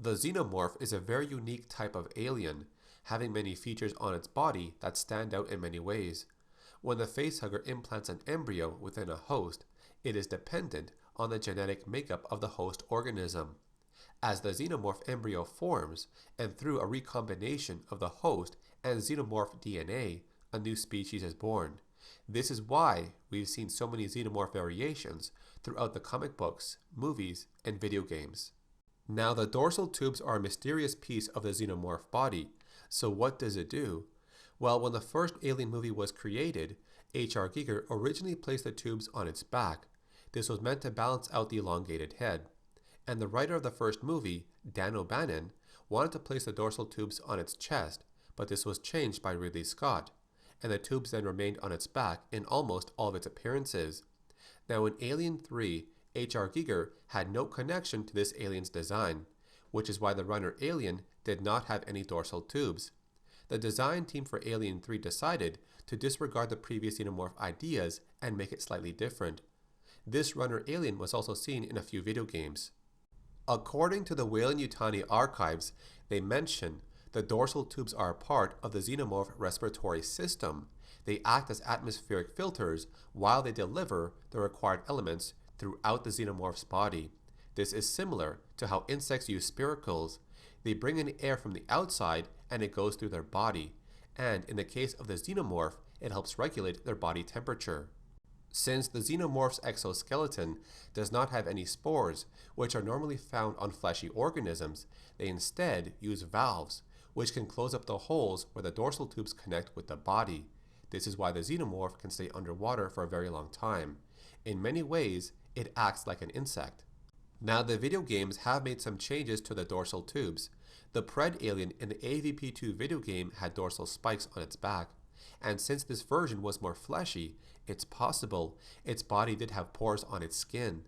The xenomorph is a very unique type of alien, having many features on its body that stand out in many ways. When the facehugger implants an embryo within a host, it is dependent on the genetic makeup of the host organism. As the xenomorph embryo forms, and through a recombination of the host and xenomorph DNA, a new species is born. This is why we've seen so many xenomorph variations throughout the comic books, movies, and video games. Now, the dorsal tubes are a mysterious piece of the xenomorph body. So what does it do? Well, when the first Alien movie was created, H.R. Giger originally placed the tubes on its back. This was meant to balance out the elongated head. And the writer of the first movie, Dan O'Bannon, wanted to place the dorsal tubes on its chest, but this was changed by Ridley Scott, and the tubes then remained on its back in almost all of its appearances. Now in Alien 3, H.R. Giger had no connection to this alien's design, which is why the runner alien did not have any dorsal tubes. The design team for Alien 3 decided to disregard the previous xenomorph ideas and make it slightly different. This runner alien was also seen in a few video games. According to the Weyland-Yutani archives, they mention the dorsal tubes are a part of the Xenomorph Respiratory system. They act as atmospheric filters while they deliver the required elements throughout the xenomorph's body. This is similar to how insects use spiracles. They bring in air from the outside and it goes through their body, and in the case of the xenomorph, it helps regulate their body temperature. Since the xenomorph's exoskeleton does not have any spores, which are normally found on fleshy organisms, they instead use valves, which can close up the holes where the dorsal tubes connect with the body. This is why the xenomorph can stay underwater for a very long time. In many ways, it acts like an insect. Now, the video games have made some changes to the dorsal tubes. The PREDALIEN in the AVP2 video game had dorsal spikes on its back, and since this version was more fleshy, it's possible its body did have pores on its skin.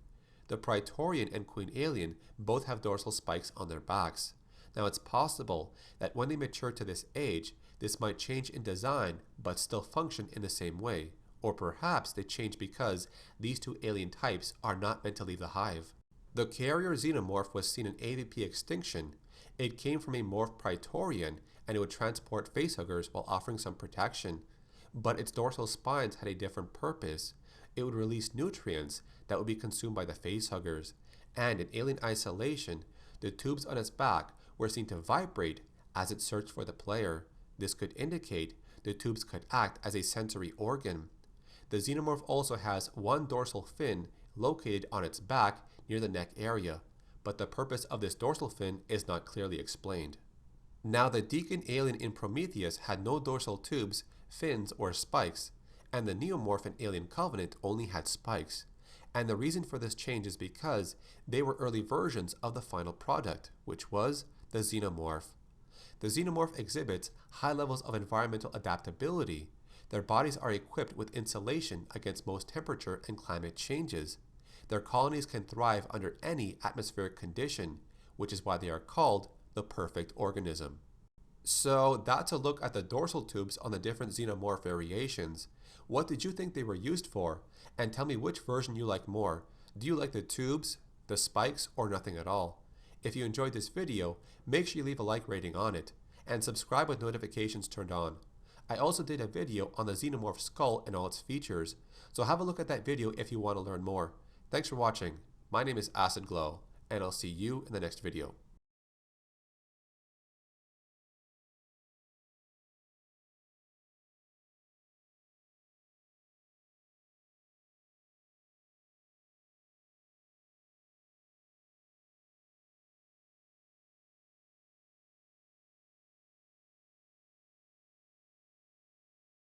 The Praetorian and Queen Alien both have dorsal spikes on their backs. Now, it's possible that when they mature to this age, this might change in design but still function in the same way, or perhaps they change because these two alien types are not meant to leave the hive. The carrier xenomorph was seen in AVP Extinction. It came from a morphed Praetorian, and it would transport facehuggers while offering some protection. But its dorsal spines had a different purpose. It would release nutrients that would be consumed by the facehuggers. And in Alien Isolation, the tubes on its back were seen to vibrate as it searched for the player. This could indicate the tubes could act as a sensory organ. The xenomorph also has one dorsal fin located on its back near the neck area, but the purpose of this dorsal fin is not clearly explained. Now, the Deacon alien in Prometheus had no dorsal tubes, fins, or spikes, and the Neomorph in Alien Covenant only had spikes. And the reason for this change is because they were early versions of the final product, which was the Xenomorph. The Xenomorph exhibits high levels of environmental adaptability. Their bodies are equipped with insulation against most temperature and climate changes. Their colonies can thrive under any atmospheric condition, which is why they are called the perfect organism. So that's a look at the dorsal tubes on the different xenomorph variations. What did you think they were used for? And tell me which version you like more. Do you like the tubes, the spikes, or nothing at all? If you enjoyed this video, make sure you leave a like rating on it, and subscribe with notifications turned on. I also did a video on the xenomorph skull and all its features, so have a look at that video if you want to learn more. Thanks for watching. My name is AcidGlow, and I'll see you in the next video.